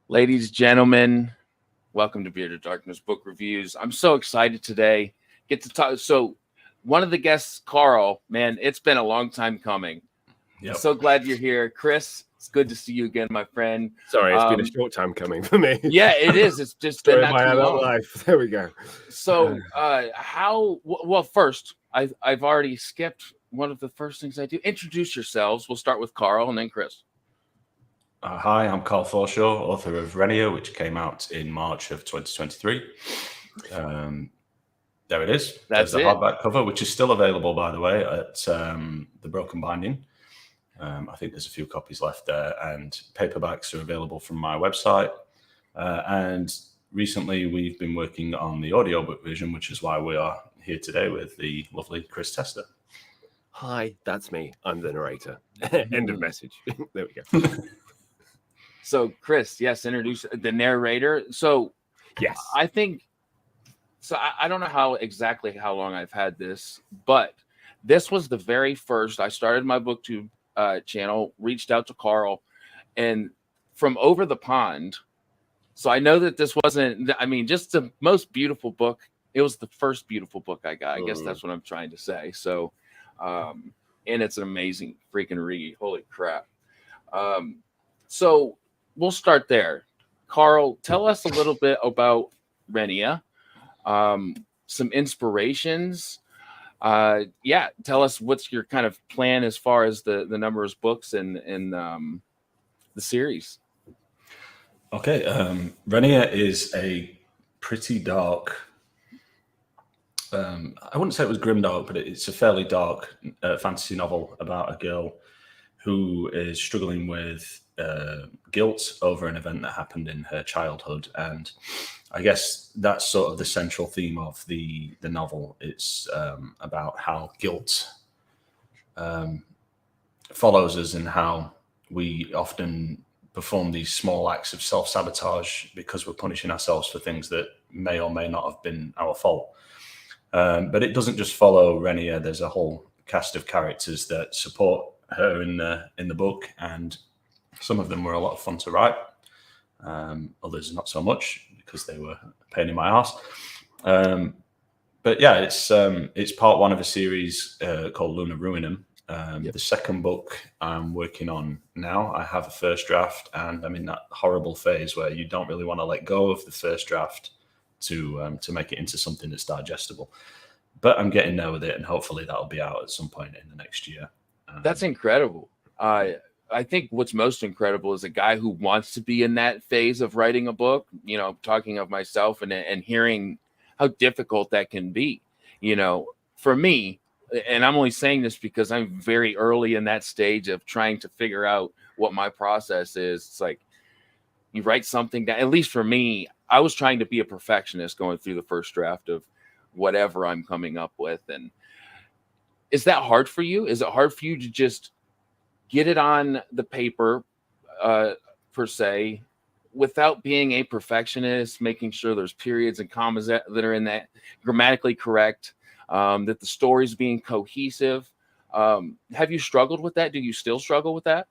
Ladies, gentlemen, welcome to Bearded Darkness Book Reviews. I'm so excited today. Get to talk. So, one of the guests, Karl, man, it's been a long time coming. Yep. I'm so glad you're here. Chris, it's good to see you again, my friend. Sorry, it's been a short time coming for me. Yeah, it is. It's just been not too long. Life. There we go. So, well, first, I've already skipped one of the first things I do. Introduce yourselves. We'll start with Karl and then Chris. Hi, I'm Karl Forshaw, author of Renia, which came out in March of 2023. There it is. That's the hardback cover, which is still available, by the way, at the Broken Binding. I think there's a few copies left there, and paperbacks are available from my website. And recently, we've been working on the audiobook version, which is why we are here today with the lovely ChrisTester. Hi, that's me. I'm the narrator. End of message. There we go. So, Chris, yes, introduce the narrator. So, yes, I think so. I don't know how long I've had this, but this was the very first. I started my BookTube channel, reached out to Karl, and from over the pond. So I know that this wasn't. I mean, just the most beautiful book. It was the first beautiful book I got. I guess that's what I'm trying to say. So, and it's an amazing freaking read. Holy crap! So. We'll start there. Karl, tell us a little bit about Renia, some inspirations. Tell us what's your kind of plan as far as the number of books and the series. Okay, Renia is a pretty dark. I wouldn't say it was grimdark, but it's a fairly dark fantasy novel about a girl who is struggling with guilt over an event that happened in her childhood, and I guess that's sort of the central theme of the novel. It's about how guilt follows us and how we often perform these small acts of self-sabotage because we're punishing ourselves for things that may or may not have been our fault. But it doesn't just follow Renia. There's a whole cast of characters that support her in the book, and some of them were a lot of fun to write. Others not so much because they were a pain in my ass. But yeah, it's part one of a series called Luna Ruinum. The second book I'm working on now. I have a first draft, and I'm in that horrible phase where you don't really want to let go of the first draft to make it into something that's digestible. But I'm getting there with it, and hopefully that'll be out at some point in the next year. That's incredible. I think what's most incredible is a guy who wants to be in that phase of writing a book, talking of myself and hearing how difficult that can be, for me. And I'm only saying this because I'm very early in that stage of trying to figure out what my process is. It's like you write something down. At least for me, I was trying to be a perfectionist going through the first draft of whatever I'm coming up with. And is that hard for you? Is it hard for you to just get it on the paper, per se, without being a perfectionist, making sure there's periods and commas that are in that grammatically correct, that the story's being cohesive? Have you struggled with that? Do you still struggle with that?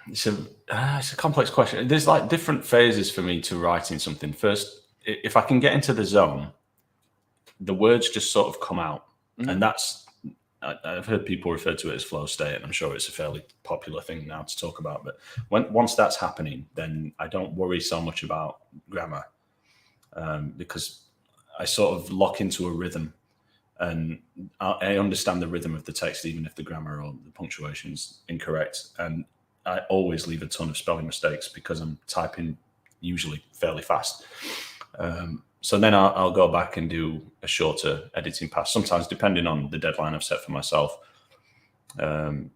It's a complex question. There's like different phases for me to writing something. First, if I can get into the zone, the words just sort of come out. Mm-hmm. And I've heard people refer to it as flow state, and I'm sure it's a fairly popular thing now to talk about. But once that's happening, then I don't worry so much about grammar, because I sort of lock into a rhythm, and I understand the rhythm of the text, even if the grammar or the punctuation is incorrect. And I always leave a ton of spelling mistakes because I'm typing usually fairly fast. So then I'll go back and do a shorter editing pass, sometimes depending on the deadline I've set for myself. And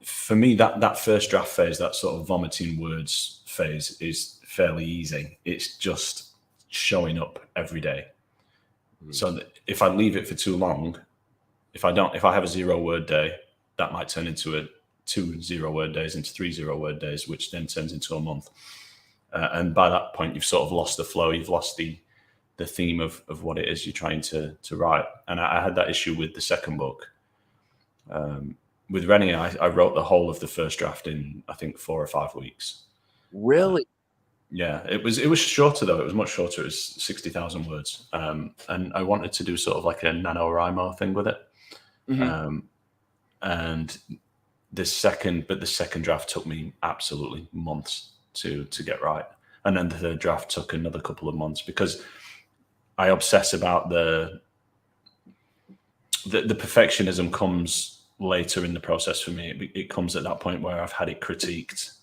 for me, that first draft phase, that sort of vomiting words phase, is fairly easy. It's just showing up every day. Mm-hmm. So if I leave it for too long, if I have a 0-word day, that might turn into 2 0-word days, into 3 0-word days, which then turns into a month. And by that point, you've sort of lost the flow. You've lost the theme of what it is you're trying to write. And I had that issue with the second book. with Renia, I wrote the whole of the first draft in, I think, 4 or 5 weeks. Really? Yeah, it was shorter though. It was much shorter. It was 60,000 words, and I wanted to do sort of like a NaNoWriMo thing with it. And the second draft took me absolutely months to get right, and then the third draft took another couple of months because I obsess about the perfectionism comes later in the process for me. It comes at that point where I've had it critiqued,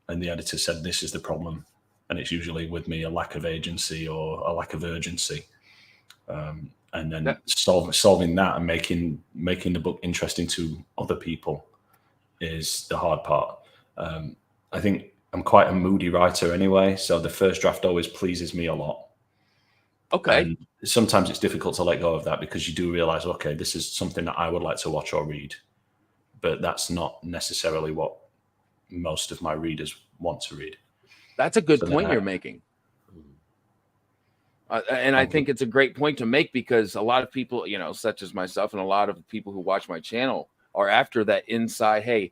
and the editor said this is the problem. And it's usually with me a lack of agency or a lack of urgency, and then solving that and making the book interesting to other people is the hard part. I think I'm quite a moody writer anyway, so the first draft always pleases me a lot. Okay. And sometimes it's difficult to let go of that because you do realize, okay, this is something that I would like to watch or read, but that's not necessarily what most of my readers want to read. That's a good point you're making. And I think it's a great point to make because a lot of people, such as myself and a lot of people who watch my channel are after that inside, hey,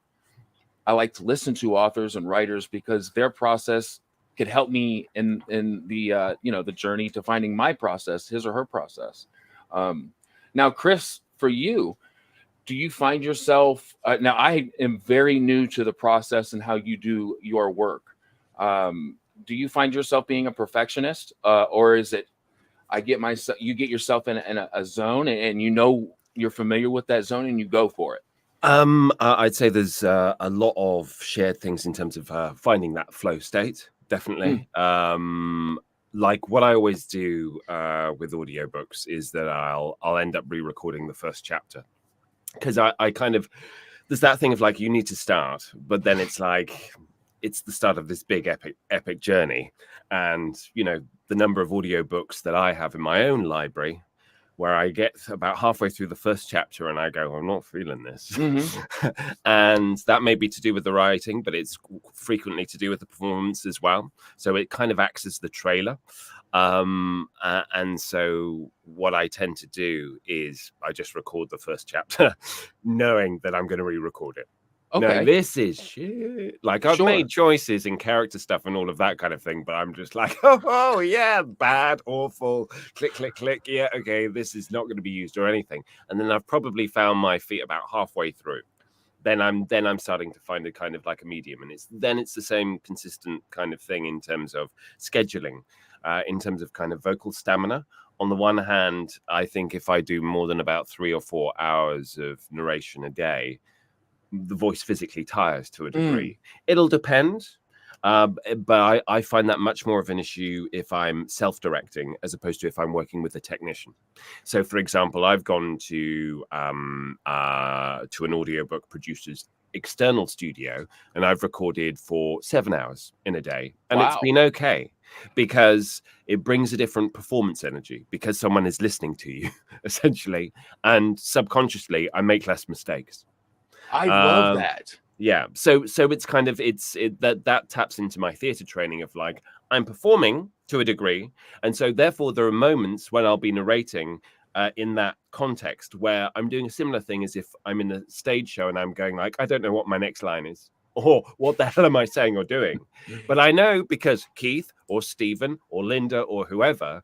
I like to listen to authors and writers because their process could help me in the, the journey to finding my process, his or her process. Now, Chris, for you, do you find yourself, now I am very new to the process and how you do your work. Do you find yourself being a perfectionist, or is it you get yourself in a zone and you're familiar with that zone and you go for it? I'd say there's a lot of shared things in terms of finding that flow state, definitely. Like what I always do with audiobooks is that I'll end up re-recording the first chapter because I kind of, there's that thing of like you need to start, but then it's like it's the start of this big epic journey. And, the number of audiobooks that I have in my own library where I get about halfway through the first chapter and I go, I'm not feeling this. And that may be to do with the writing, but it's frequently to do with the performance as well. So it kind of acts as the trailer. And so what I tend to do is I just record the first chapter knowing that I'm going to re-record it. Okay. No, this is shit. Like I've made choices in character stuff and all of that kind of thing, but I'm just like, oh yeah, bad, awful, click. Yeah, okay, this is not going to be used or anything. And then I've probably found my feet about halfway through. Then I'm starting to find a kind of like a medium, and it's the same consistent kind of thing in terms of scheduling, in terms of kind of vocal stamina. On the one hand, I think if I do more than about 3 or 4 hours of narration a day, the voice physically tires to a degree. It'll depend, but I find that much more of an issue if I'm self-directing as opposed to if I'm working with a technician. So, for example, I've gone to an audiobook producer's external studio and I've recorded for 7 hours in a day, and it's been okay because it brings a different performance energy because someone is listening to you essentially, and subconsciously I make less mistakes. I love that. Yeah. So it's kind of that taps into my theater training of like I'm performing to a degree, and so therefore there are moments when I'll be narrating in that context where I'm doing a similar thing as if I'm in a stage show and I'm going like I don't know what my next line is or what the hell am I saying or doing, but I know because Keith or Stephen or Linda or whoever,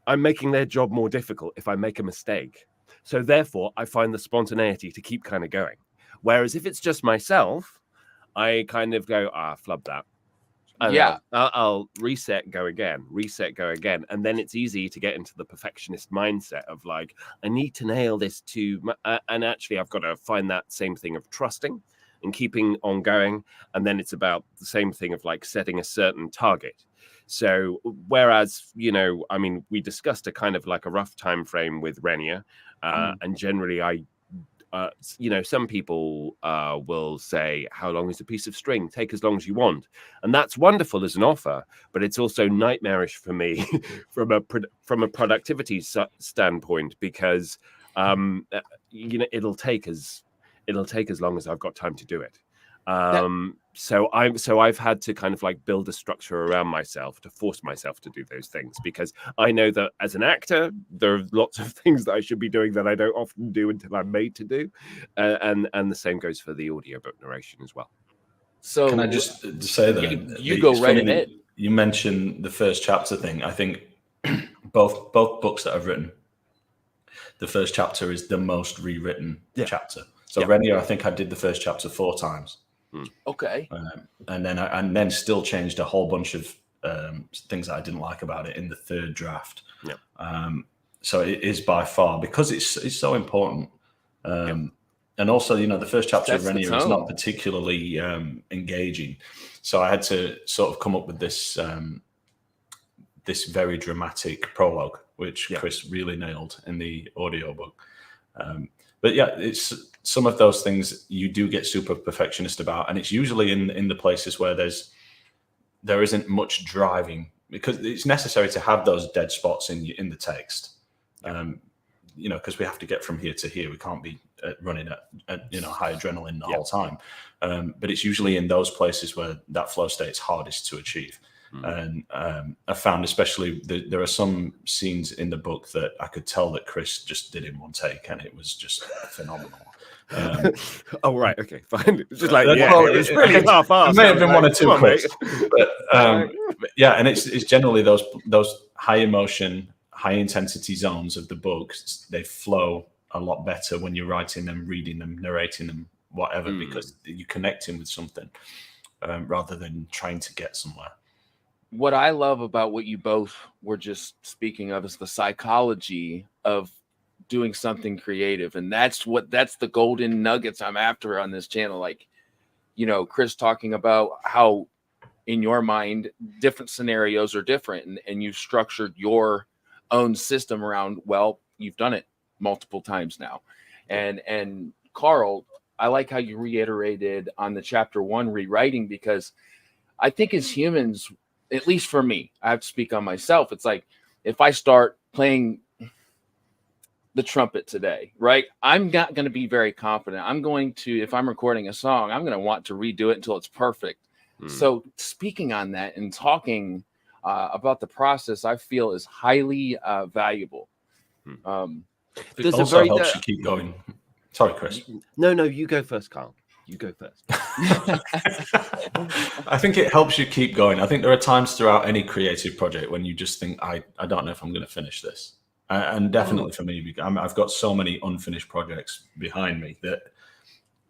I'm making their job more difficult if I make a mistake. So therefore I find the spontaneity to keep kind of going. Whereas if it's just myself, I kind of go, flub that. I'll reset, go again. And then it's easy to get into the perfectionist mindset of like, I need to nail this and actually I've got to find that same thing of trusting and keeping on going. And then it's about the same thing of like setting a certain target. So whereas, we discussed a kind of like a rough time frame with Renia, and generally some people will say, how long is a piece of string? Take as long as you want. And that's wonderful as an offer, but it's also nightmarish for me from a productivity standpoint, because it'll take as long as I've got time to do it. So I've had to kind of like build a structure around myself to force myself to do those things, because I know that as an actor there are lots of things that I should be doing that I don't often do until I'm made to do, and the same goes for the audiobook narration as well. So can I just say that you go right ahead. You mentioned the first chapter thing. I think both books that I've written, the first chapter is the most rewritten chapter. So Renia, I think I did the first chapter 4 times. Okay. And then still changed a whole bunch of things that I didn't like about it in the third draft. So it is by far, because it's so important. And also, the first chapter of Renia is not particularly engaging. So I had to sort of come up with this this very dramatic prologue, which Chris really nailed in the audiobook. But yeah, it's some of those things you do get super perfectionist about, and it's usually in the places where there isn't much driving, because it's necessary to have those dead spots in the text. Because we have to get from here to here. We can't be running at high adrenaline the whole time. But it's usually in those places where that flow state is hardest to achieve. And I found especially there are some scenes in the book that I could tell that Chris just did in one take, and it was just phenomenal. Oh, right. Okay, fine. It's just like, it was pretty half-assed. It may have been one or two quotes. But yeah, and it's generally those high emotion, high intensity zones of the books. They flow a lot better when you're writing them, reading them, narrating them, whatever, because you're connecting with something rather than trying to get somewhere. What I love about what you both were just speaking of is the psychology of doing something creative. And that's the golden nuggets I'm after on this channel. Like, Chris talking about how in your mind, different scenarios are different, and you've structured your own system around, well, you've done it multiple times now. And Karl, I like how you reiterated on the chapter 1 rewriting, because I think as humans, at least for me, I have to speak on myself. It's like, if I start playing the trumpet today, right, I'm not going to be very confident. I'm going to, if I'm recording a song, I'm going to want to redo it until it's perfect. So speaking on that and talking about the process, I feel is highly valuable. It also helps you keep going. Sorry, Chris. No, you go first, Karl. You go first. I think it helps you keep going. I think there are times throughout any creative project when you just think, I don't know if I'm going to finish this. And definitely for me, I've got so many unfinished projects behind me that,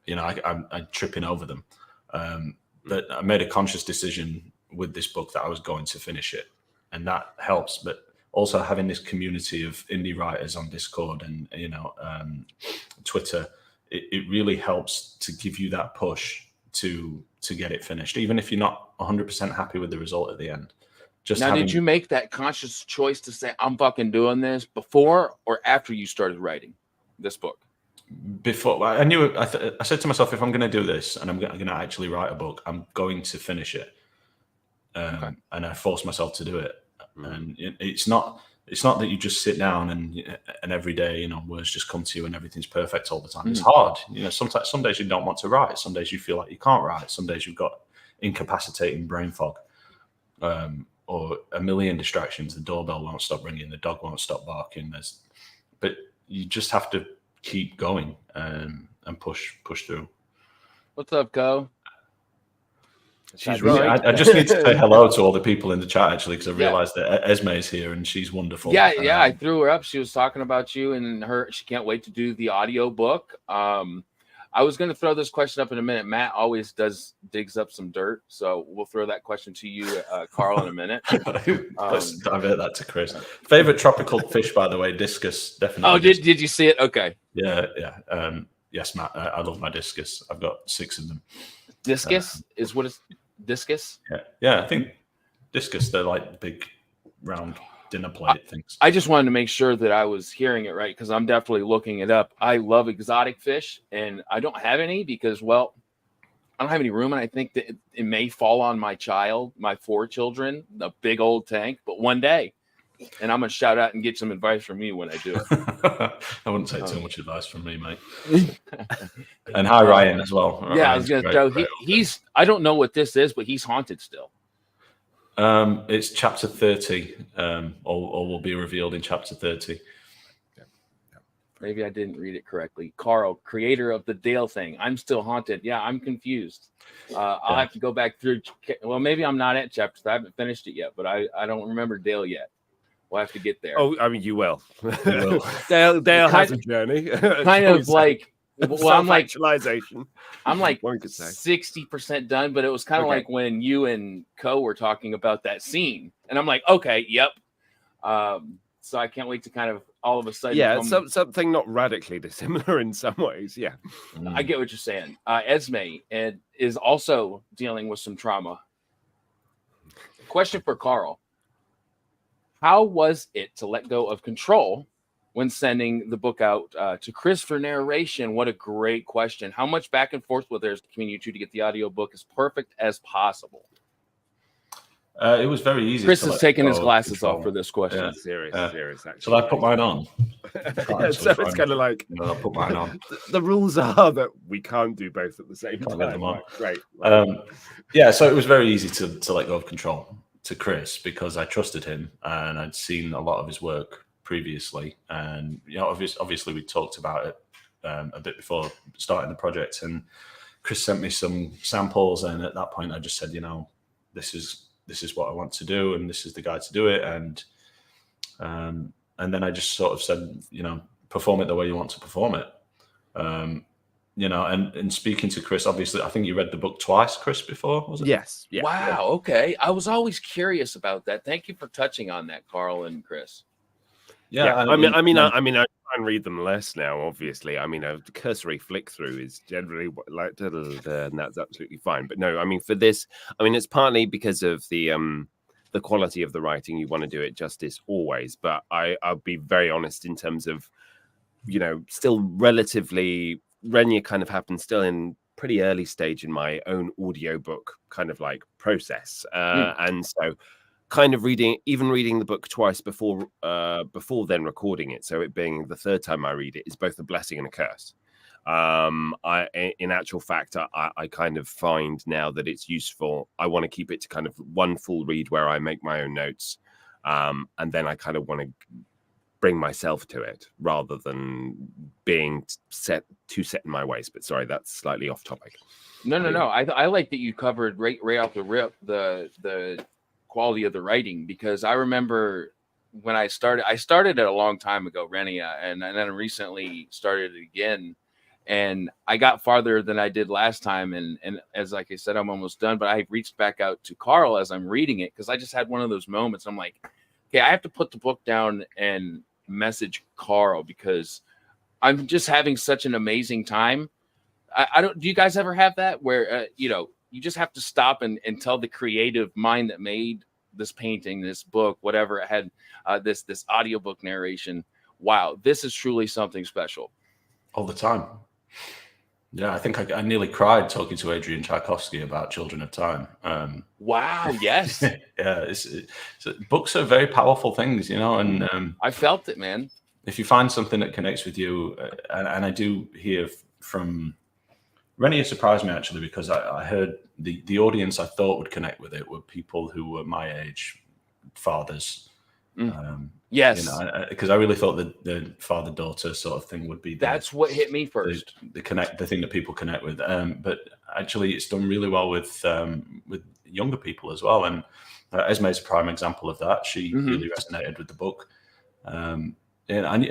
I'm tripping over them. But I made a conscious decision with this book that I was going to finish it. And that helps. But also having this community of indie writers on Discord and, Twitter, it really helps to give you that push to get it finished, even if you're not 100% happy with the result at the end. Did you make that conscious choice to say, I'm fucking doing this before or after you started writing this book? Before. I knew, I said to myself, if I'm going to do this and I'm going to actually write a book, I'm going to finish it. And I forced myself to do it. And it's not that you just sit down and every day, words just come to you and everything's perfect all the time. It's hard. Sometimes, some days you don't want to write. Some days you feel like you can't write. Some days you've got incapacitating brain fog, or a million distractions. The doorbell won't stop ringing. The dog won't stop barking. But you just have to keep going and push through. What's up, Co? She's really. I just need to say hello to all the people in the chat, actually, because I realized that Esme is here and she's wonderful. Yeah. I threw her up. She was talking about you and she can't wait to do the audio book. I was going to throw this question up in a minute. Matt always digs up some dirt, so we'll throw that question to you, Karl, in a minute. Let's divert that to Chris. Favorite tropical fish, by the way, discus. Definitely. Oh, did you see it? Okay. Yeah. Yes, Matt. I love my discus. I've got 6 of them. Discus is what is discus? Yeah. I think discus. They're like big, round dinner plate things. I just wanted to make sure that I was hearing it right, because I'm definitely looking it up. I love exotic fish, and I don't have any because, well, I don't have any room, and I think that it may fall on my 4 children, the big old tank. But one day, And I'm gonna shout out and get some advice from you when I do it. I wouldn't take too much advice from me, mate. And hi, Ryan, as well. Yeah, Ryan's I was gonna show he's. I don't know what this is, but he's haunted still. It's chapter 30, or will be revealed in chapter 30. Maybe I didn't read it correctly. Karl, creator of the Dale thing. I'm still haunted. Yeah, I'm confused. I'll have to go back through. Well, maybe I'm not at chapter. I haven't finished it yet, but I don't remember Dale yet. We'll have to get there. Oh, I mean, you will. will. Dale has a journey. Kind of like, well, I'm like 60% done, but it was kind of like when you and Co were talking about that scene, and I'm like, okay, yep. So I can't wait to kind of all of a sudden, something not radically dissimilar in some ways. Yeah, I get what you're saying. Esme is also dealing with some trauma. Question for Karl. How was it to let go of control when sending the book out to Chris for narration? What a great question. How much back and forth was there between you two to get the audiobook as perfect as possible? It was very easy. Chris is taking his glasses off for this question. Yeah. Serious, actually. Shall I put mine on? So it's kind of like, I'll put mine on. The rules are that we can't do both at the same time. Right. So it was very easy to let go of control to Chris because I trusted him and I'd seen a lot of his work previously, and obviously we talked about it a bit before starting the project, and Chris sent me some samples, and at that point I just said, this is what I want to do, and this is the guy to do it, and then I just sort of said, perform it the way you want to perform it. And speaking to Chris, obviously, I think you read the book twice, Chris, before, was it? Yes. Yeah. Wow. Okay. I was always curious about that. Thank you for touching on that, Karl and Chris. Yeah. I mean, I try and read them less now. Obviously, I mean, a cursory flick through is generally like, and that's absolutely fine. But no, I mean, for this, I mean, it's partly because of the quality of the writing. You want to do it justice always, but I'll be very honest in terms of, still relatively. Renia kind of happened still in pretty early stage in my own audiobook kind of like process. And so kind of reading the book twice before then recording it. So it being the third time I read it is both a blessing and a curse. In actual fact, I kind of find now that it's useful. I want to keep it to kind of one full read where I make my own notes. And then I kind of want to bring myself to it rather than being set in my ways. But sorry, that's slightly off topic. No. I like that you covered right off the rip the quality of the writing, because I remember when I started it a long time ago, Renia, and then recently started it again, and I got farther than I did last time, and as like I said, I'm almost done, but I reached back out to Karl as I'm reading it because I just had one of those moments. I'm like, okay, I have to put the book down and message Karl because I'm just having such an amazing time. I don't. Do you guys ever have that where you just have to stop and tell the creative mind that made this painting, this book, whatever it had, this audiobook narration, wow, this is truly something special? All the time. Yeah, I think I nearly cried talking to Adrian Tchaikovsky about Children of Time. Wow, yes. Yeah, books are very powerful things, and I felt it, man. If you find something that connects with you, and I do hear from Renia, surprised me actually, because I heard the audience I thought would connect with it were people who were my age, fathers. Yes, because I really thought that the father-daughter sort of thing would be that's what hit me first. The thing that people connect with. But actually, it's done really well with younger people as well. And Esme is a prime example of that. She really resonated with the book, and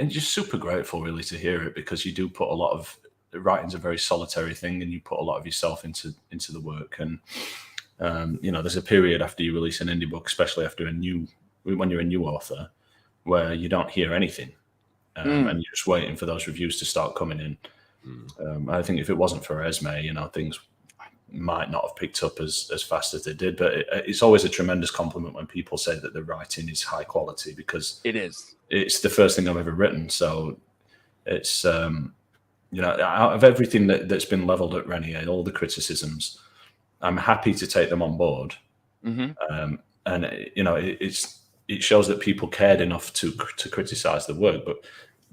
just super grateful really to hear it, because you do put a lot of writing's a very solitary thing, and you put a lot of yourself into the work. And there's a period after you release an indie book, especially after when you're a new author, where you don't hear anything, and you're just waiting for those reviews to start coming in. I think if it wasn't for Esme, things might not have picked up as fast as they did. But it's always a tremendous compliment when people say that the writing is high quality, because it is. It's the first thing I've ever written. So it's out of everything that's been leveled at Renia, all the criticisms, I'm happy to take them on board. And it's it shows that people cared enough to criticize the work. But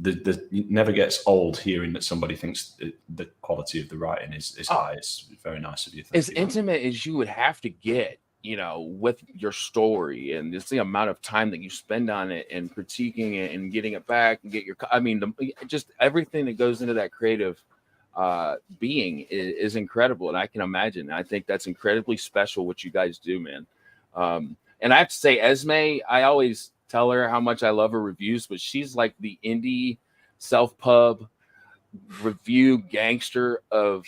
it never gets old hearing that somebody thinks the quality of the writing is high. It's very nice of you. As intimate as you would have to get, with your story, and just the amount of time that you spend on it and critiquing it and getting it back and just everything that goes into that creative being is incredible. And I can imagine. I think that's incredibly special what you guys do, man. And I have to say, Esme, I always tell her how much I love her reviews, but she's like the indie self-pub review gangster of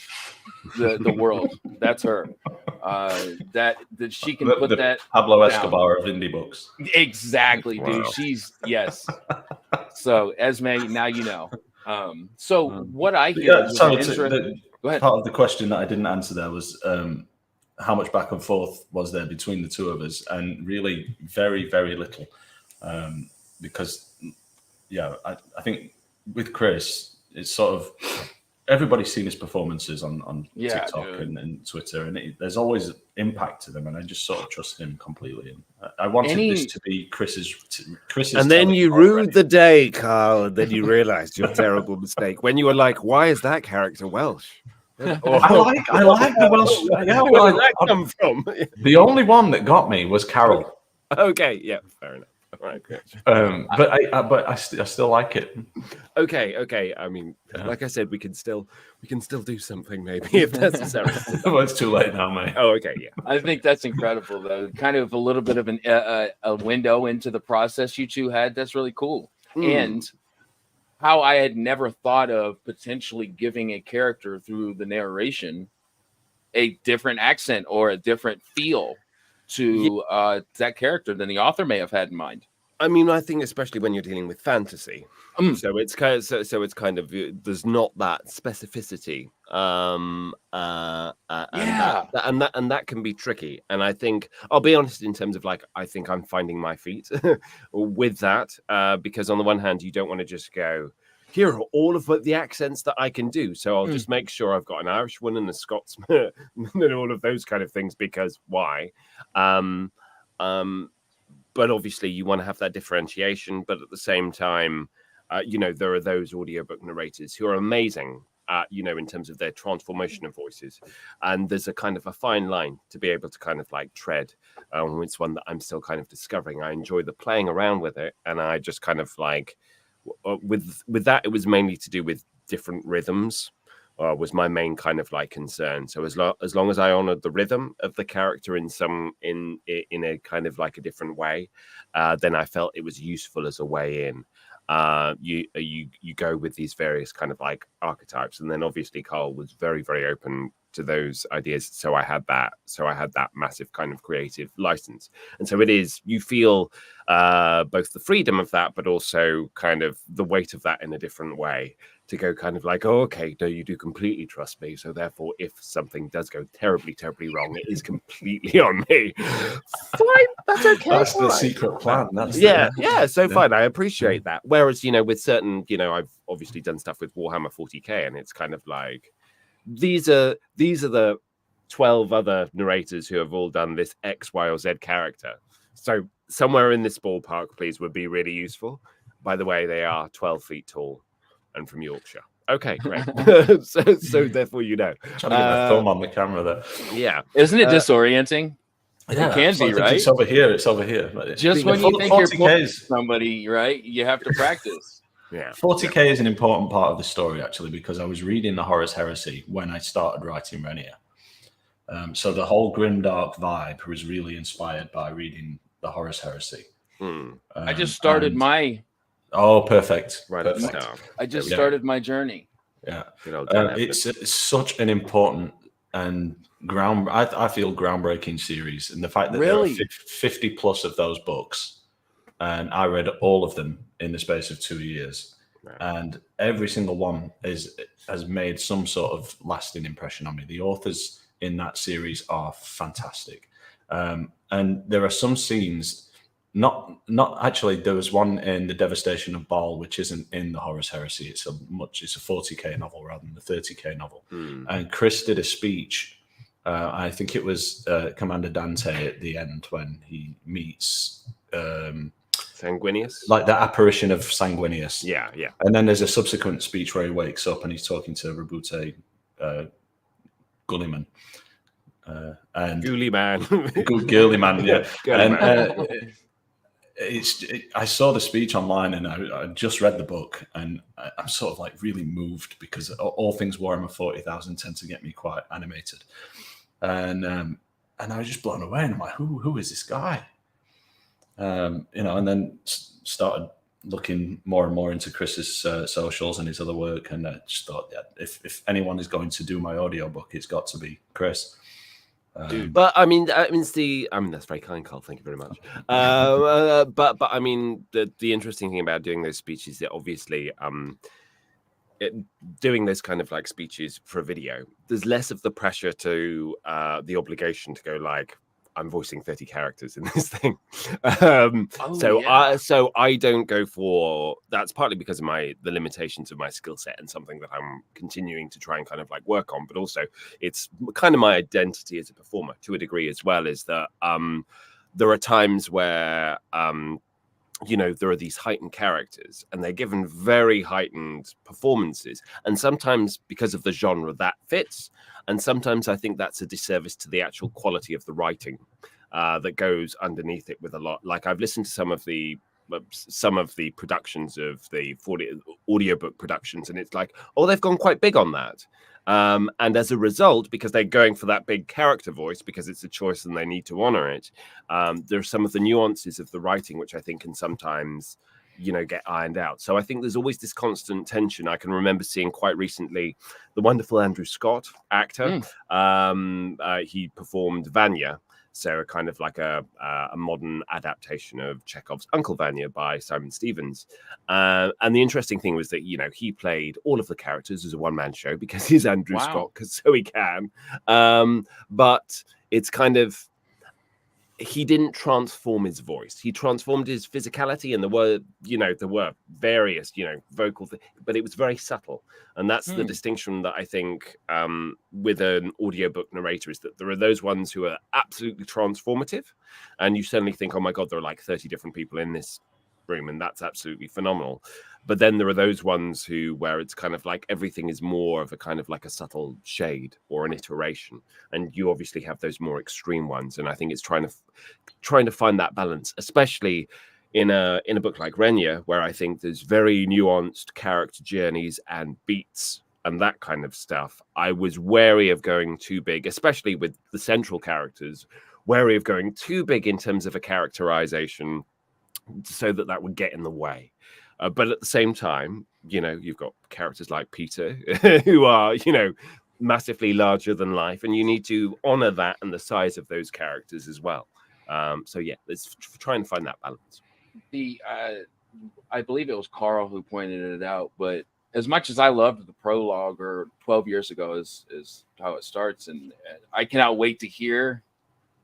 the world. That's her. That she can put that Pablo Escobar of indie books. Exactly, dude. Wow. Yes. So Esme, now you know. So what I hear Go ahead. Part of the question that I didn't answer there was how much back and forth was there between the two of us, and really very, very little. Because I think with Chris, it's sort of everybody's seen his performances on TikTok and Twitter, and there's always impact to them, and I just sort of trust him completely. And I wanted this to be Chris's. And then you ruined the day, Carl, and then you realized your terrible mistake when you were like, "Why is that character Welsh?" I like the Welsh. Yeah, where did that come from? The only one that got me was Carol. Okay, yeah, fair enough. Right, good. But I still like it. Okay. I mean, like I said, we can still do something maybe if necessary. Well, it's too late now, mate. Oh, okay, yeah. I think that's incredible, though. Kind of a little bit of a window into the process you two had. That's really cool. And how I had never thought of potentially giving a character through the narration a different accent or a different feel to that character than the author may have had in mind. I mean, I think especially when you're dealing with fantasy, so it's kind of there's not that specificity, and that can be tricky. And I think I'll be honest in terms of I think I'm finding my feet with that because on the one hand, you don't want to just go, here are all of the accents that I can do. So I'll just make sure I've got an Irish one and a Scotsman and all of those kind of things because why? But obviously you want to have that differentiation. But at the same time, there are those audiobook narrators who are amazing, in terms of their transformation of voices. And there's a kind of a fine line to be able to kind of tread. It's one that I'm still kind of discovering. I enjoy the playing around with it. And I just kind of with that, it was mainly to do with different rhythms. Was my main kind of concern. So as long as I honored the rhythm of the character in a kind of a different way, then I felt it was useful as a way in. You go with these various kind of archetypes, and then obviously Carl was very, very open to those ideas. So I had that massive kind of creative license, and so it is. You feel both the freedom of that, but also kind of the weight of that in a different way. To go kind of oh, okay, no, you do completely trust me. So therefore, if something does go terribly, terribly wrong, it is completely on me. Fine, that's okay. That's the secret plan. Fine. I appreciate that. Whereas, with certain, I've obviously done stuff with Warhammer 40k, and it's kind of these are the 12 other narrators who have all done this X, Y, or Z character. So somewhere in this ballpark, please, would be really useful. By the way, they are 12 feet tall. And from Yorkshire. Okay, great. so therefore, trying to get my thumb on the camera there. Yeah, isn't it disorienting? Yeah, it can be, right? It's over here. Just when you think you're playing somebody, right? You have to practice. Yeah, 40k is an important part of the story actually, because I was reading the Horus Heresy when I started writing Renia. So the whole grimdark vibe was really inspired by reading the Horus Heresy. I just started my. Oh, perfect. Right perfect. at the start. I just started my journey. Yeah. It's such an important and I feel groundbreaking series. And the fact that there are 50 plus of those books, and I read all of them in the space of 2 years. Right. And every single one has made some sort of lasting impression on me. The authors in that series are fantastic. And there are some scenes. Not actually. There was one in The Devastation of Baal, which isn't in the Horus Heresy. It's a 40k novel rather than the 30k novel. And Chris did a speech. I think it was Commander Dante at the end when he meets Sanguinius, like the apparition of Sanguinius. Yeah. And then there's a subsequent speech where he wakes up and he's talking to Rabute Gulliman. And Ghoulie man, Girly man, yeah. Girly man. I saw the speech online and I just read the book, and I'm sort of like really moved because all things Warhammer 40,000 tend to get me quite animated, and I was just blown away. And I'm like, who is this guy? And then started looking more and more into Chris's socials and his other work, and I just thought, yeah, if anyone is going to do my audiobook, it's got to be Chris. But I mean, that's very kind, Carl. Thank you very much. But I mean, the interesting thing about doing those speeches is that obviously, doing those kind of like speeches for a video, there's less of the pressure to the obligation to go like, I'm voicing 30 characters in this thing. So I don't go for, that's partly because of the limitations of my skill set and something that I'm continuing to try and kind of like work on, but also it's kind of my identity as a performer to a degree as well, is that there are times where there are these heightened characters and they're given very heightened performances, and sometimes because of the genre that fits, and sometimes I think that's a disservice to the actual quality of the writing that goes underneath it with a lot. Like I've listened to some of the productions of the audiobook productions, and it's like, oh, they've gone quite big on that. And as a result, because they're going for that big character voice, because it's a choice and they need to honor it, there are some of the nuances of the writing which I think can sometimes, get ironed out. So I think there's always this constant tension. I can remember seeing quite recently the wonderful Andrew Scott, actor. He performed Vanya. So kind of like a modern adaptation of Chekhov's Uncle Vanya by Simon Stevens. And the interesting thing was that, he played all of the characters as a one-man show because he's Andrew Scott, so he can. But it's kind of, he didn't transform his voice. He transformed his physicality, and there were various, vocal things, but it was very subtle. And that's the distinction that I think with an audiobook narrator, is that there are those ones who are absolutely transformative, and you suddenly think, oh my God, there are like 30 different people in this room, and that's absolutely phenomenal. But then there are those ones where it's kind of like everything is more of a kind of like a subtle shade or an iteration, and you obviously have those more extreme ones. And I think it's trying to find that balance, especially in a book like Renia, where I think there's very nuanced character journeys and beats and that kind of stuff. I was wary of going too big, especially with the central characters, wary of going too big in terms of a characterization, so that would get in the way. But at the same time, you've got characters like Peter who are, massively larger than life, and you need to honor that and the size of those characters as well. So yeah, let's try and find that balance. I believe it was Carl who pointed it out, but as much as I loved the prologue, or 12 years ago is how it starts, and I cannot wait to hear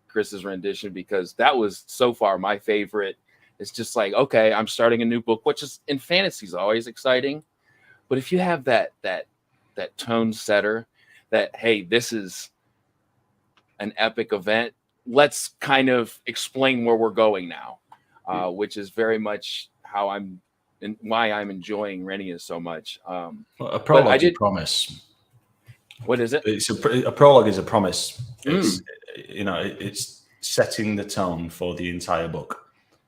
Chris's rendition, because that was so far my favorite. It's just like, okay, I'm starting a new book, which is in fantasy is always exciting. But if you have that tone setter, that, hey, this is an epic event, let's kind of explain where we're going now, which is very much how why I'm enjoying Renia so much. A prologue is a promise. What is it? It's a prologue is a promise. It's setting the tone for the entire book.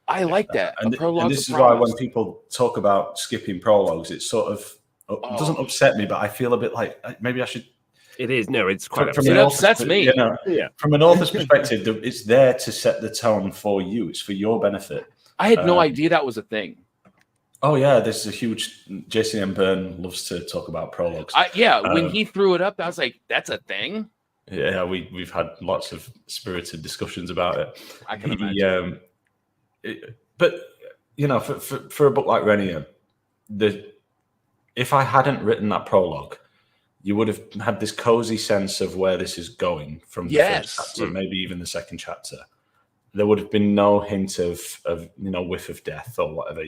I like that. And this is why when people talk about skipping prologues, it sort of doesn't upset me, but I feel a bit like maybe I should. It is. No, it's quite. It upsets me. From an author's perspective, it's there to set the tone for you. It's for your benefit. I had no idea that was a thing. Oh yeah, this is a huge. Jason M. Byrne loves to talk about prologues. When he threw it up, I was like, "That's a thing." Yeah, we've had lots of spirited discussions about it. I can imagine. But for a book like Renia, if I hadn't written that prologue, you would have had this cozy sense of where this is going from the first chapter, maybe even the second chapter. There would have been no hint of whiff of death or whatever,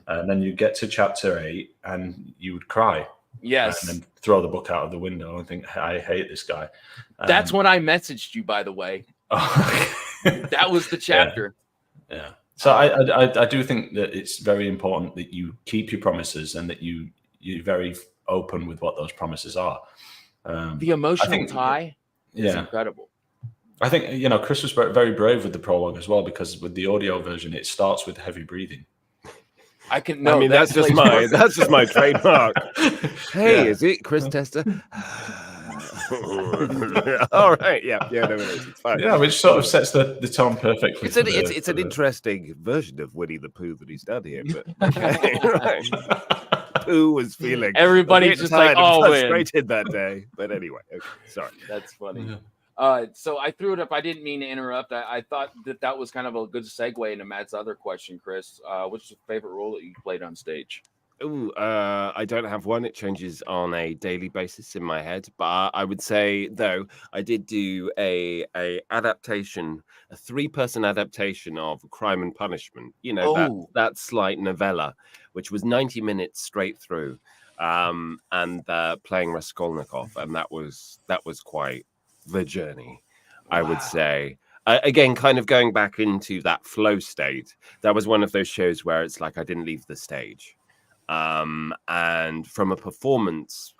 and then you get to chapter 8 and you would cry. Yes. And then throw the book out of the window and think, I hate this guy. That's when I messaged you, by the way. Oh, that was the chapter. Yeah. So I do think that it's very important that you keep your promises and that you're very open with what those promises are. The emotional tie is incredible. I think, you know, Chris was very brave with the prologue as well, because with the audio version, it starts with heavy breathing. I mean, that's just my trademark. Hey, is it ChrisTester? All right, yeah, no, it's fine. Yeah, which sort of sets the tone perfectly. It's an interesting version of Winnie the Pooh that he's done here, but okay, right. Pooh was feeling everybody's just like, oh, frustrated that day. But anyway, okay, sorry. That's funny. Yeah. So I threw it up. I didn't mean to interrupt. I thought that was kind of a good segue into Matt's other question, Chris. What's your favorite role that you played on stage? Oh, I don't have one. It changes on a daily basis in my head. But I would say, though, I did do a adaptation, a 3-person adaptation of Crime and Punishment. You know, that slight novella, which was 90 minutes straight through, and playing Raskolnikov, and that was quite the journey, I would say. Again, kind of going back into that flow state. That was one of those shows where it's like I didn't leave the stage. And from a performance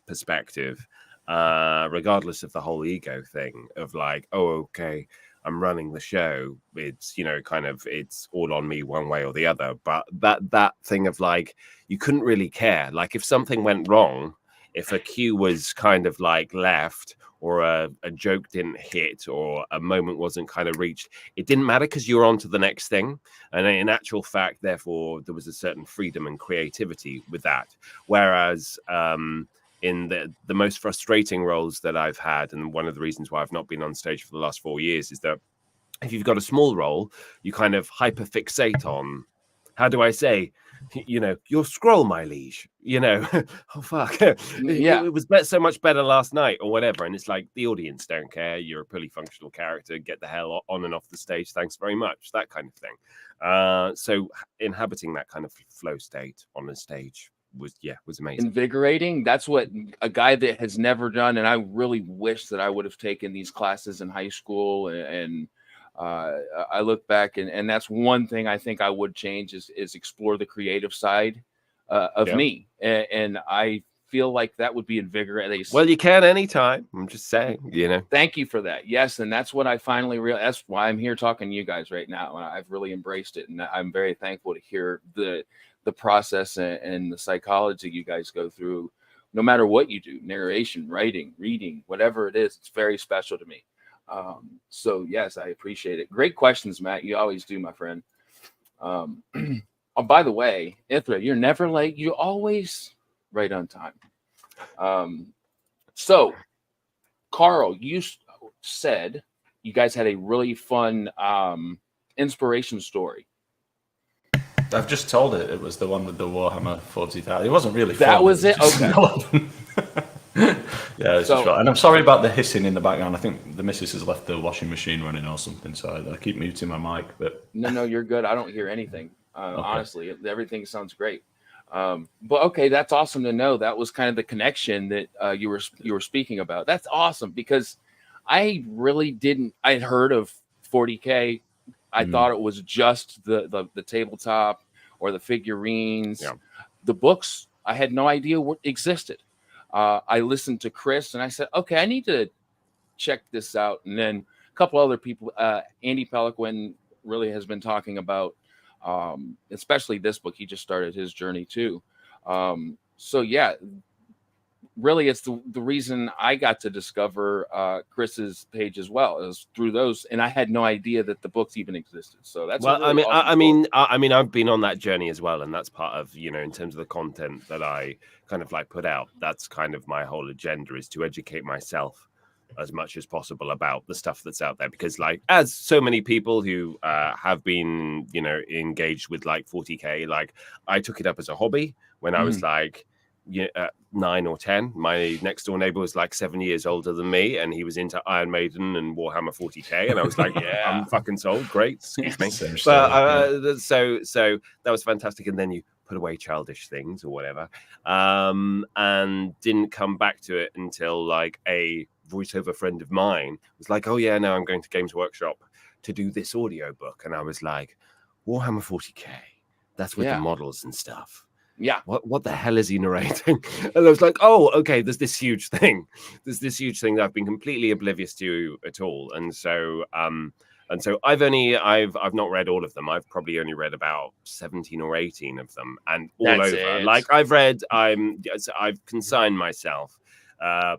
perspective, regardless of the whole ego thing of like, oh, okay, I'm running the show. It's, you know, kind of, it's all on me one way or the other. But that thing of like, you couldn't really care. Like if something went wrong, if a cue was kind of like left, or a joke didn't hit, or a moment wasn't kind of reached, it didn't matter because you were on to the next thing. And in actual fact, therefore, there was a certain freedom and creativity with that. Whereas in the most frustrating roles that I've had, and one of the reasons why I've not been on stage for the last 4 years, is that if you've got a small role, you kind of hyperfixate on, how do I say, you know, your scroll, my liege, you know, oh, fuck. Yeah. It was so much better last night or whatever. And it's like, the audience don't care. You're a fully functional character. Get the hell on and off the stage. Thanks very much. That kind of thing. So inhabiting that kind of flow state on the stage was amazing. Invigorating. That's what a guy that has never done. And I really wish that I would have taken these classes in high school, and I look back, and that's one thing I think I would change is explore the creative side of me, and I feel like that would be invigorating. Well, you can anytime. I'm just saying, you know. Thank you for that. Yes, and that's what I finally realized. That's why I'm here talking to you guys right now, and I've really embraced it, and I'm very thankful to hear the process and the psychology you guys go through. No matter what you do, narration, writing, reading, whatever it is, it's very special to me. So yes, I appreciate it. Great questions, Matt. You always do, my friend. Oh, by the way, Ithra, you're never late. You're always right on time. So Karl, you said you guys had a really fun inspiration story. I've just told it. It was the one with the Warhammer 40,000. It wasn't really fun. That was it? Okay. Yeah, it's just right. And I'm sorry about the hissing in the background. I think the missus has left the washing machine running or something, so I keep muting my mic. But no, you're good. I don't hear anything. Okay. Honestly, everything sounds great. But okay, that's awesome to know. That was kind of the connection that you were speaking about. That's awesome, because I really didn't. I had heard of 40K. I thought it was just the tabletop or the figurines. Yeah. The books, I had no idea what existed. I listened to Chris and I said, okay, I need to check this out. And then a couple other people, Andy Peliquin really has been talking about, especially this book. He just started his journey too. So yeah, really it's the reason I got to discover Chris's page as well, is through those. And I had no idea that the books even existed. So that's, well, really I mean, I've been on that journey as well. And that's part of, you know, in terms of the content that I kind of like put out, that's kind of my whole agenda, is to educate myself as much as possible about the stuff that's out there. Because like, as so many people who have been, you know, engaged with like 40K, like I took it up as a hobby when I was like 9 or 10. My next door neighbor was like 7 years older than me, and he was into Iron Maiden and Warhammer 40K, and I was like, yeah, I'm fucking sold. Great, excuse me. But so that was fantastic. And then you put away childish things or whatever, and didn't come back to it until like a voiceover friend of mine was like, oh yeah, no, I'm going to Games Workshop to do this audiobook. And I was like, Warhammer 40K, that's with the models and stuff. Yeah. What the hell is he narrating? And I was like, oh, okay, there's this huge thing. There's this huge thing that I've been completely oblivious to at all. And so I've not read all of them. I've probably only read about 17 or 18 of them, and all over. Like I've consigned myself,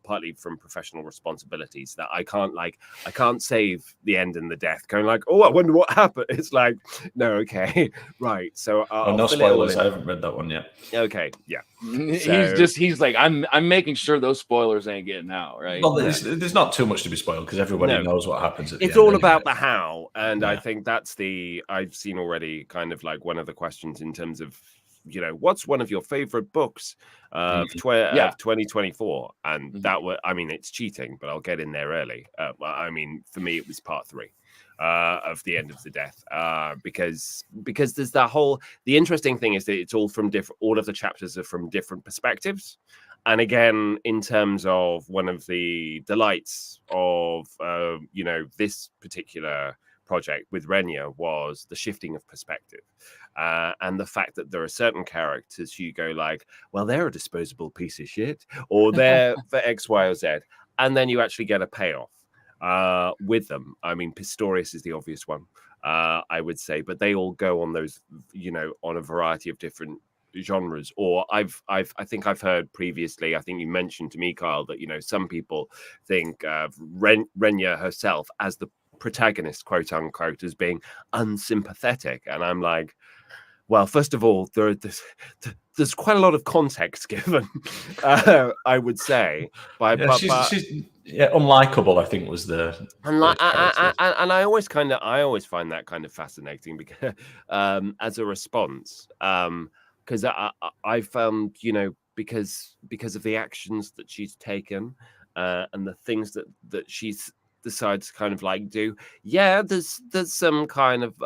partly from professional responsibilities, that I can't save the end and the death. Going like, oh, I wonder what happened. It's like, no, okay, right. So no spoilers. I haven't read that one yet. Okay, yeah. He's like, I'm making sure those spoilers ain't getting out, right? Well, there's not too much to be spoiled because everybody knows what happens. It's all about the how, and I think that's I've seen already kind of like one of the questions in terms of, what's one of your favorite books of 2024? And that was, it's cheating, but I'll get in there early. For me, it was part 3 of The End of the Death, because there's the interesting thing is that it's all from all of the chapters are from different perspectives. And again, in terms of one of the delights of, this particular project with Renia was the shifting of perspective. And the fact that there are certain characters you go like, well, they're a disposable piece of shit, or they're for X, Y, or Z. And then you actually get a payoff with them. Pistorius is the obvious one, I would say, but they all go on those, on a variety of different genres. Or I think I've heard previously, I think you mentioned to me, Karl, that, some people think of Renia herself as the protagonist, quote unquote, as being unsympathetic. And I'm like, well, first of all, there's quite a lot of context given, I would say. She's unlikable, I think, was the and I always find that kind of fascinating because as a response, because I found, because of the actions that she's taken and the things that she's decides to kind of like do. Yeah, there's some kind of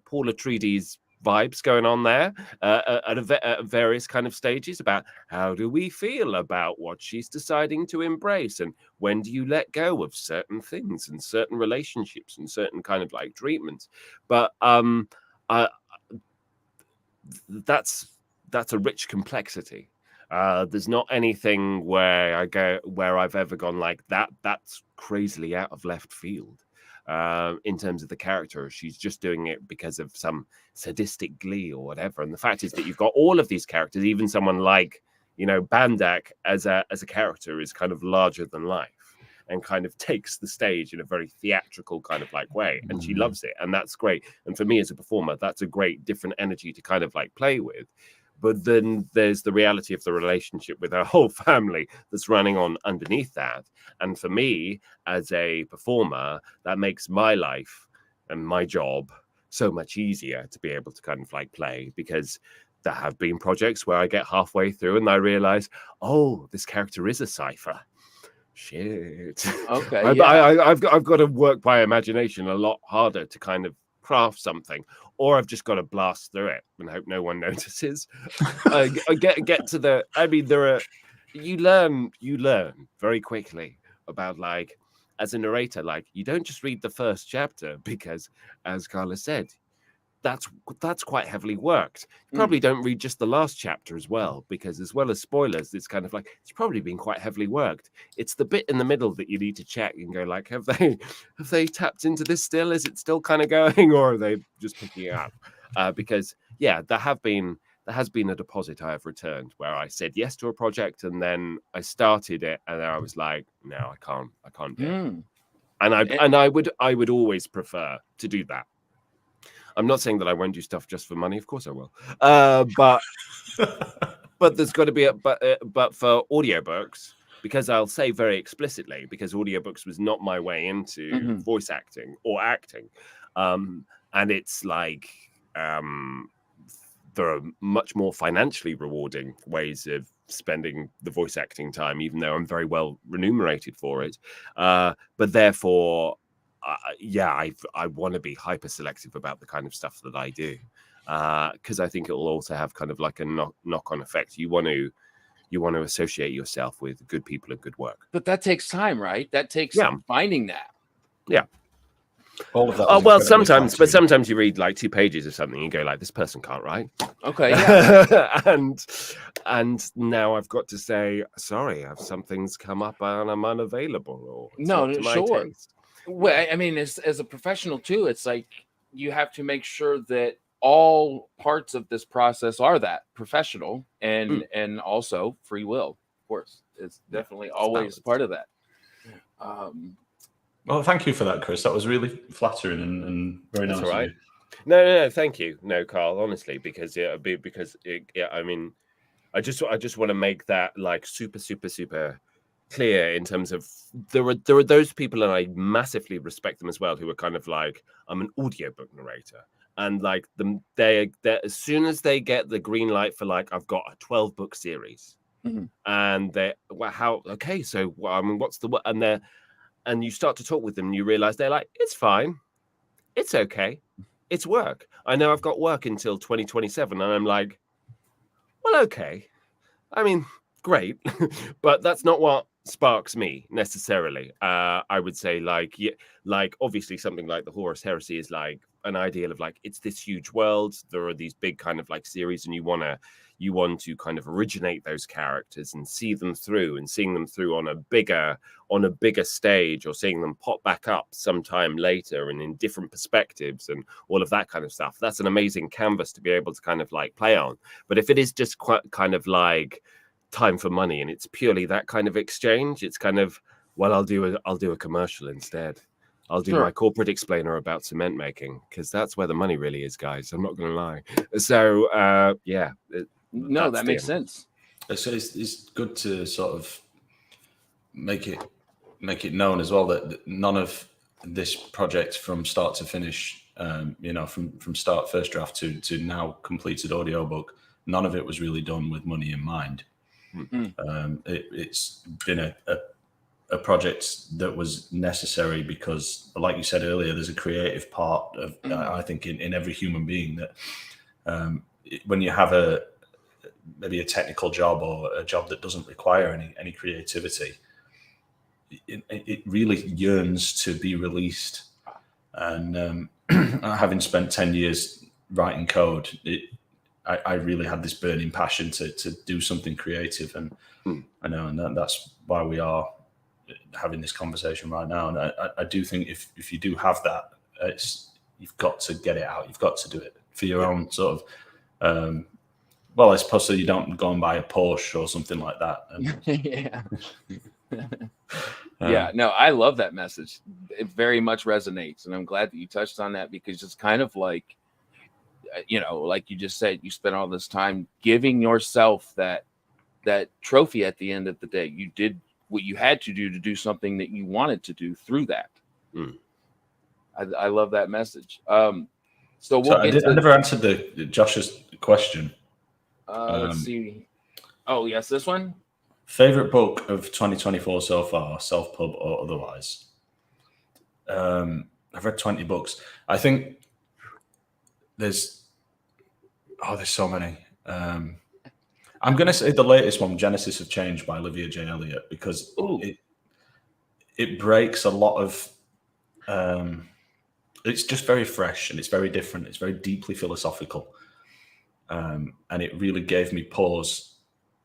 Paul Atreides vibes going on there at various kind of stages about how do we feel about what she's deciding to embrace, and when do you let go of certain things and certain relationships and certain kind of like treatments. But that's a rich complexity. There's not anything where I've ever gone like that. That's crazily out of left field in terms of the character. She's just doing it because of some sadistic glee or whatever. And the fact is that you've got all of these characters, even someone like, Bandak as a character is kind of larger than life and kind of takes the stage in a very theatrical kind of like way. And she loves it. And that's great. And for me as a performer, that's a great different energy to kind of like play with. But then there's the reality of the relationship with her whole family that's running on underneath that. And for me, as a performer, that makes my life and my job so much easier to be able to kind of like play, because there have been projects where I get halfway through and I realize, oh, this character is a cipher. Shit. Okay. I've got to work by imagination a lot harder to kind of craft something, or I've just got to blast through it and hope no one notices. Get to the. You learn very quickly about, like, as a narrator, like, you don't just read the first chapter because, as Carla said, that's quite heavily worked. You probably don't read just the last chapter as well, because as well as spoilers, it's kind of like it's probably been quite heavily worked. It's the bit in the middle that you need to check and go like, have they tapped into this still? Is it still kind of going, or are they just picking it up? Because there has been a deposit I have returned where I said yes to a project and then I started it and then I was like, no, I can't do it. And I would always prefer to do that. I'm not saying that I won't do stuff just for money. Of course I will. But there's got to be but for audiobooks, because I'll say very explicitly, because audiobooks was not my way into voice acting or acting. And it's like there are much more financially rewarding ways of spending the voice acting time, even though I'm very well remunerated for it. But therefore, I want to be hyper selective about the kind of stuff that I do, because I think it will also have kind of like a knock-on effect. You want to associate yourself with good people and good work. But that takes time, right? That takes finding that. Yeah. All of that. Oh was well, incredibly sometimes, but flattering. sometimes you read like 2 pages of something and go like, "This person can't write." Okay, yeah. and now I've got to say, sorry, something's come up and I'm unavailable, or it's No, not to my sure. taste. Well, I mean, as a professional too, it's like you have to make sure that all parts of this process are that professional and also free will, of course. It's definitely always part of that. Well, thank you for that, Chris. That was really flattering and very nice. That's all right. Of you. No, thank you. No, Carl, honestly, because I mean, I just want to make that like super clear in terms of there are those people, and I massively respect them as well, who are kind of like, I'm an audiobook narrator, and like they as soon as they get the green light for like, I've got a 12-book series, and they okay, so I mean, what's the and you start to talk with them, and you realize they're like, it's fine, it's okay, it's work. I know I've got work until 2027, and I'm like, well, okay. I mean, great, but that's not what sparks me necessarily. I would say, like obviously something like the Horus Heresy is like an ideal of like, it's this huge world. There are these big kind of like series, and you want to kind of originate those characters and see them through, and seeing them through on a bigger stage, or seeing them pop back up sometime later and in different perspectives and all of that kind of stuff. That's an amazing canvas to be able to kind of like play on. But if it is just quite kind of like time for money, and it's purely that kind of exchange, it's kind of, well, I'll do a commercial instead. I'll do my corporate explainer about cement making, because that's where the money really is, guys. I'm not going to lie. So yeah. No, that makes sense. So it's good to sort of make it known as well that none of this project from start to finish, from start first draft to now completed audiobook, none of it was really done with money in mind. It's been a project that was necessary because, like you said earlier, there's a creative part of I think in every human being that when you have maybe a technical job or a job that doesn't require any creativity, it really yearns to be released. And having spent 10 years writing code, I really had this burning passion to do something creative, and I know, and that's why we are having this conversation right now. And I do think if you do have that, you've got to get it out. You've got to do it for your own sort of. Well, I suppose so you don't go and buy a Porsche or something like that. Yeah, no, I love that message. It very much resonates, and I'm glad that you touched on that, because it's kind of like, like you just said, you spent all this time giving yourself that trophy at the end of the day. You did what you had to do something that you wanted to do through that. I love that message. So I never answered Josh's question. Let's see. Oh, yes, this one. Favorite book of 2024 so far, self-pub or otherwise? I've read 20 books. I think there's so many. I'm going to say the latest one, Genesis of Change by Olivia J. Elliott, because it breaks a lot of... it's just very fresh, and it's very different. It's very deeply philosophical. And it really gave me pause.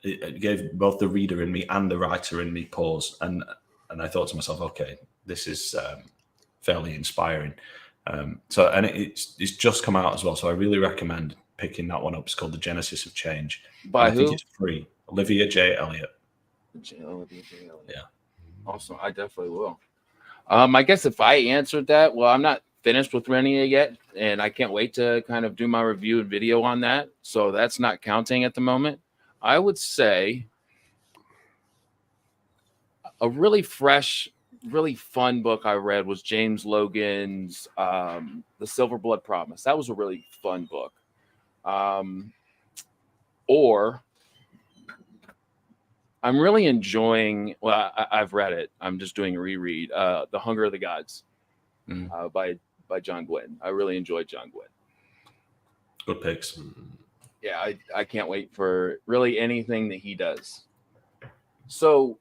It gave both the reader in me and the writer in me pause. And I thought to myself, okay, this is fairly inspiring. It's just come out as well. So I really recommend picking that one up. It's called The Genesis of Change. By who? I think it's free. Olivia J. Elliott. Olivia J. Elliott. Yeah. Awesome. I definitely will. I guess if I answered that, well, I'm not finished with Renia yet, and I can't wait to kind of do my review and video on that. So that's not counting at the moment. I would say a really fresh, really fun book I read was James Logan's The Silver Blood Promise. That was a really fun book. Or I'm really enjoying, well, I've read it. I'm just doing a reread. The Hunger of the Gods by John Gwynne. I really enjoyed John Gwynne. Good picks. Yeah, I can't wait for really anything that he does. So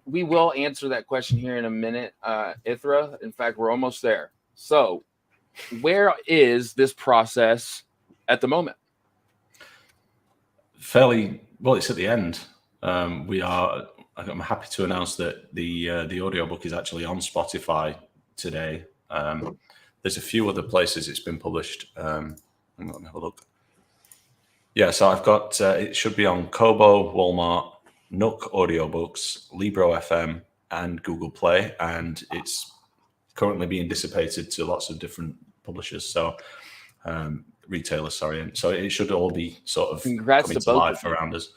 we will answer that question here in a minute, Ithra. In fact, we're almost there. So, where is this process at the moment? Fairly well. It's at the end. I'm happy to announce that the audiobook is actually on Spotify today. There's a few other places it's been published. Let me have a look. Yeah, so I've got it should be on Kobo, Walmart, Nook Audiobooks, Libro FM, and Google Play, and it's currently being dissipated to lots of different publishers. So retailers, sorry, and so it should all be sort of Congrats coming to to both life of you. around us.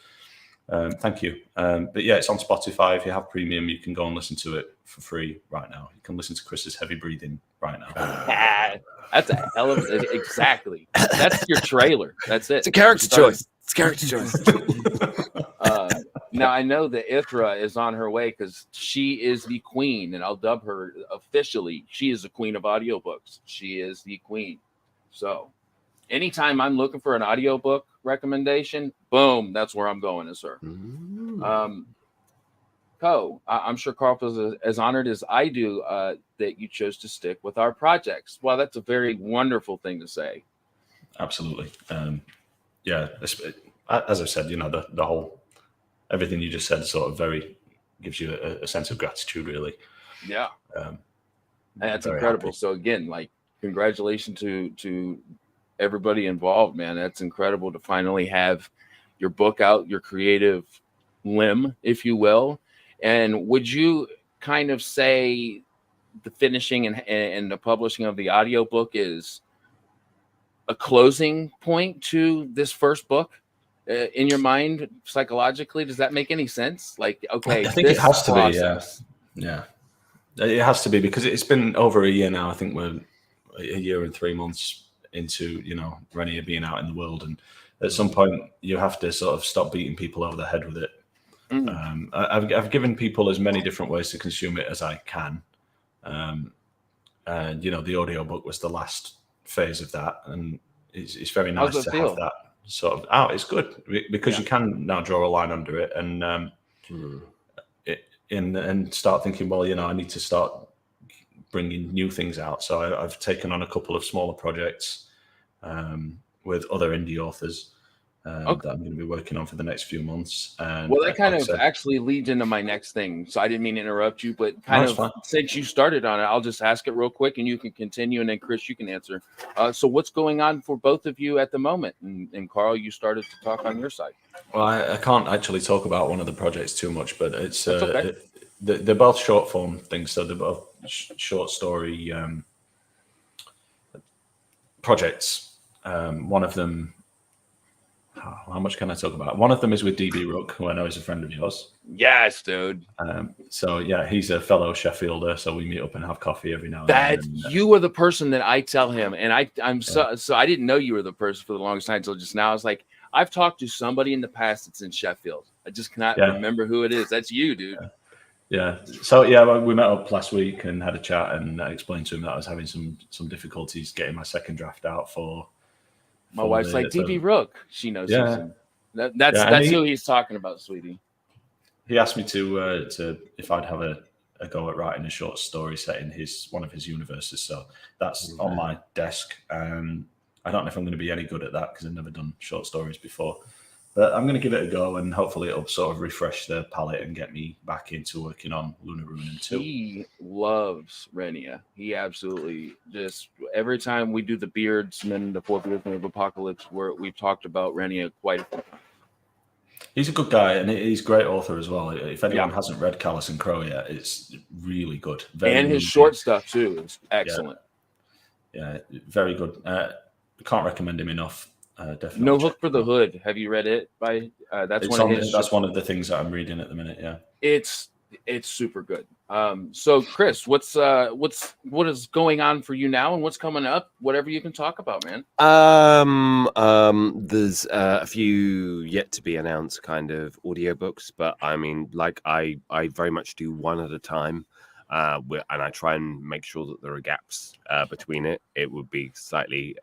Thank you. But yeah, it's on Spotify. If you have premium, you can go and listen to it for free right now. You can listen to Chris's heavy breathing right now. That's a hell of exactly. That's your trailer. That's it. It's a character choice. It's a character choice. Now I know that Ithra is on her way because she is the queen, and I'll dub her officially. She is the queen of audiobooks. She is the queen. So anytime I'm looking for an audiobook recommendation, boom, that's where I'm going as her. I'm sure Karl was as honored as I do that you chose to stick with our projects. Well, that's a very wonderful thing to say. Absolutely. Yeah, as I've said, the whole everything you just said sort of very gives you a sense of gratitude, really. Yeah, that's incredible. Happy. So again, like, congratulations to everybody involved, man. That's incredible to finally have your book out, your creative limb, if you will. And would you kind of say the finishing and the publishing of the audiobook is a closing point to this first book in your mind psychologically? Does that make any sense? Like, okay, I think it has to be. Yeah, it has to be, because it's been over a year now. I think we're a year and 3 months into Renia being out in the world, and at some point you have to sort of stop beating people over the head with it. I've given people as many different ways to consume it as I can, and the audiobook was the last phase of that, and it's very nice to have that sort of out. It's good because you can now draw a line under it and and start thinking, well, I need to start bringing new things out. So I've taken on a couple of smaller projects with other indie authors that I'm going to be working on for the next few months. And well, that kind of actually leads into my next thing. So I didn't mean to interrupt you, but since you started on it, I'll just ask it real quick and you can continue. And then Chris, you can answer. So what's going on for both of you at the moment? And Karl, you started to talk on your side. Well, I can't actually talk about one of the projects too much, but it's okay. They're both short form things. So they're both short story projects. One of them, how much can I talk about? One of them is with DB Rook, who I know is a friend of yours. Yes, dude. So yeah, he's a fellow Sheffielder, so we meet up and have coffee every now and then. You were the person that I tell him, and I'm so I didn't know you were the person for the longest time until just now. I was like, I've talked to somebody in the past that's in Sheffield. I just cannot remember who it is. That's you, dude. Yeah. So yeah, we met up last week and had a chat, and I explained to him that I was having some difficulties getting my second draft out for. My wife's like, DB Rook. She knows. That's who he's talking about, sweetie. He asked me to if I'd have a go at writing a short story set in one of his universes. So that's on my desk. I don't know if I'm going to be any good at that because I've never done short stories before. But I'm going to give it a go, and hopefully it'll sort of refresh the palette and get me back into working on Lunar Ruin 2. He loves Renia. He absolutely just, every time we do the Beardsmen, the 4 Beardsmen of Apocalypse, where we've talked about Renia quite a few times. He's a good guy, and he's a great author as well. If anyone hasn't read Callous and Crow yet, it's really good. And his short stuff, too, is excellent. Yeah, very good. Can't recommend him enough. Definitely. No Hook for the Hood. Have you read it? That's one of the things that I'm reading at the minute. Yeah, it's super good. So Chris, what is going on for you now, and what's coming up? Whatever you can talk about, man. There's a few yet to be announced kind of audiobooks, but I mean, like I very much do one at a time. And I try and make sure that there are gaps between it. It would be slightly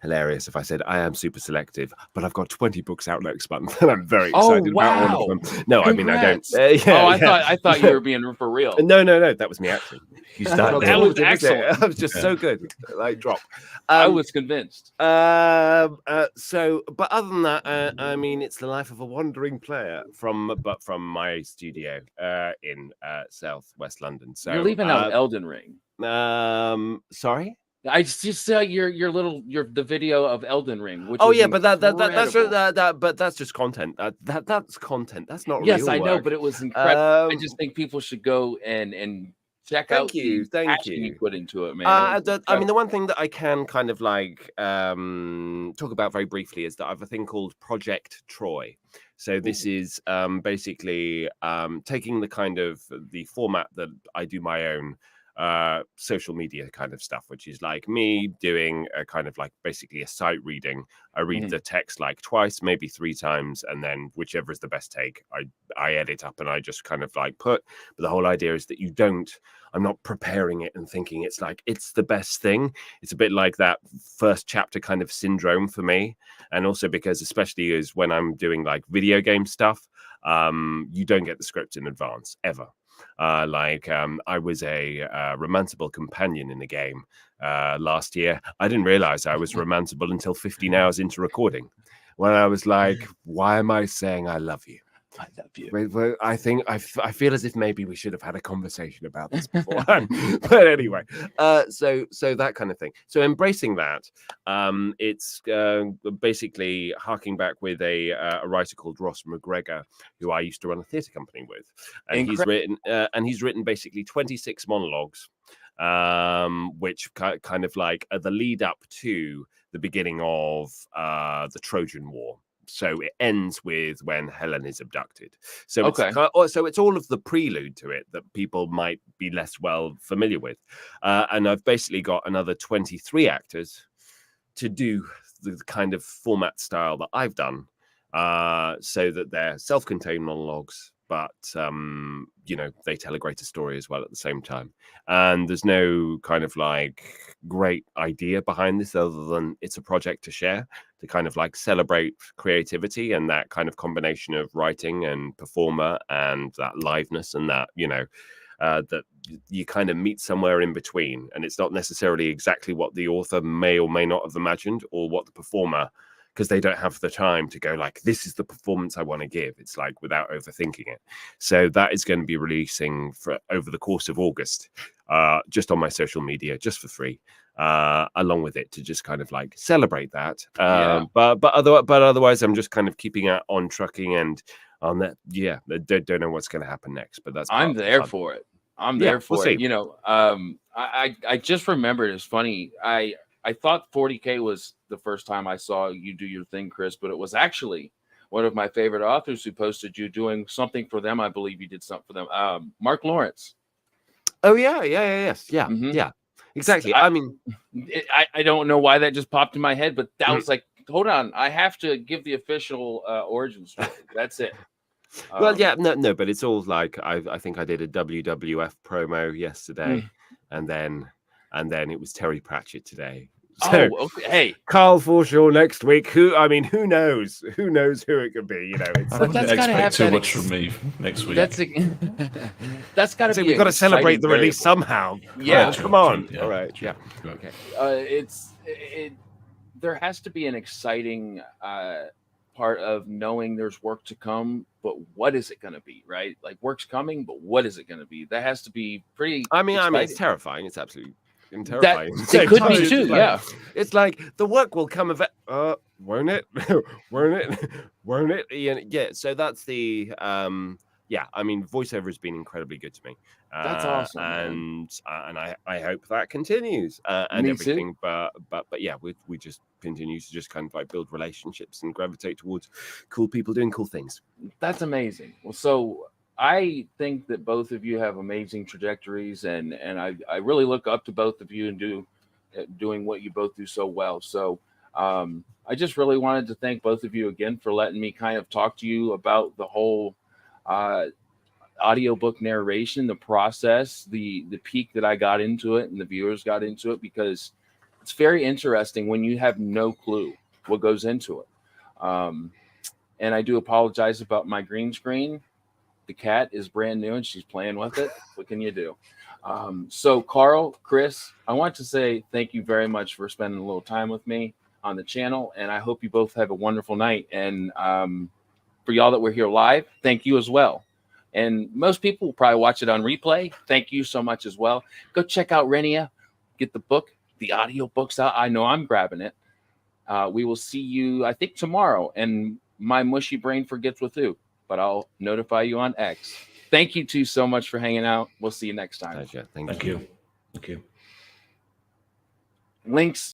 hilarious if I said I am super selective, but I've got 20 books out next month, and I'm very excited about one of them. No, congrats. I mean I don't. I thought you were being for real. No, that was me actually. He's that That was It excellent. was just so good. Like drop. I was convinced. But other than that, I mean, it's the life of a wandering player from my studio in southwest London. So You're leaving out Elden Ring. Sorry. I just saw the video of Elden Ring. Which Oh is yeah, but that's incredible. but that's just content. That's content. That's not Yes, real I know, work. but it was incredible. I just think people should go and check out the passion you put into it, man. I mean, the one thing that I can kind of like talk about very briefly is that I have a thing called Project Troy. So this is basically taking the kind of the format that I do my own social media kind of stuff, which is like me doing a kind of like basically a sight reading. I read the text like twice, maybe 3 times, and then whichever is the best take, I edit up and I just kind of like put. But the whole idea is that I'm not preparing it and thinking it's like it's the best thing. It's a bit like that first chapter kind of syndrome for me, and also because especially is when I'm doing like video game stuff, you don't get the script in advance ever. I was a romanceable companion in the game last year. I didn't realize I was romanceable until 15 hours into recording, when I was like, why am I saying I love you? I love you. I think I feel as if maybe we should have had a conversation about this beforehand. But anyway, so that kind of thing. So embracing that, it's basically harking back with a writer called Ross McGregor, who I used to run a theatre company with, and he's written basically 26 monologues, which kind of like are the lead up to the beginning of the Trojan War. So it ends with when Helen is abducted. So it's all of the prelude to it that people might be less well familiar with. And I've basically got another 23 actors to do the kind of format style that I've done, so that they're self-contained monologues, but they tell a greater story as well at the same time. And there's no kind of like great idea behind this other than it's a project to share, to kind of like celebrate creativity and that kind of combination of writing and performer and that liveness and that that you kind of meet somewhere in between, and it's not necessarily exactly what the author may or may not have imagined, or what the performer, because they don't have the time to go like, this is the performance I want to give. It's like without overthinking it. So that is going to be releasing over the course of August, just on my social media, just for free, along with it, to just kind of like celebrate that. But otherwise, I'm just kind of keeping it on trucking and on that. Yeah, don't know what's going to happen next, but I'm there for it. I'm there for it. I just remembered, it's funny. I thought 40K was the first time I saw you do your thing, Chris, but it was actually one of my favorite authors who posted you doing something for them. I believe you did something for them. Mark Lawrence. Oh yes, exactly. I mean, I don't know why that just popped in my head, but that was like, hold on, I have to give the official origin story. That's it. Well, no, but it's all like I think I did a WWF promo yesterday, and then it was Terry Pratchett today. So, okay. Hey, Karl Forshaw next week. Who knows? Who knows who it could be? It's I don't expect too much from me next week. That's got to be. We've got to celebrate the release somehow. Yeah, come on. All right. Yeah. Okay. There has to be an exciting part of knowing there's work to come, but what is it going to be, right? Like, work's coming, but what is it going to be? That has to be pretty. I mean, it's terrifying. It's absolutely terrifying. It could be too. Yeah, it's like the work will come of it. Won't it? Won't it? Yeah. So that's the. I mean, voiceover has been incredibly good to me. That's awesome, and I hope that continues and me everything. Too. But yeah, we just continue to just kind of like build relationships and gravitate towards cool people doing cool things. That's amazing. Well, so I think that both of you have amazing trajectories, and I really look up to both of you and doing what you both do so well. So I just really wanted to thank both of you again for letting me kind of talk to you about the whole audiobook narration, the process, the peak that I got into it and the viewers got into it, because it's very interesting when you have no clue what goes into it. And I do apologize about my green screen. The cat is brand new and she's playing with it. What can you do? So Karl, Chris, I want to say thank you very much for spending a little time with me on the channel, and I hope you both have a wonderful night. And for y'all that were here live, thank you as well. And most people will probably watch it on replay. Thank you so much as well. Go check out Renia, get the book, the audio books out. I know I'm grabbing it. We will see you, I think, tomorrow. And my mushy brain forgets what to, but I'll notify you on X. Thank you two so much for hanging out. We'll see you next time. Pleasure. Thank you. Thank you. Links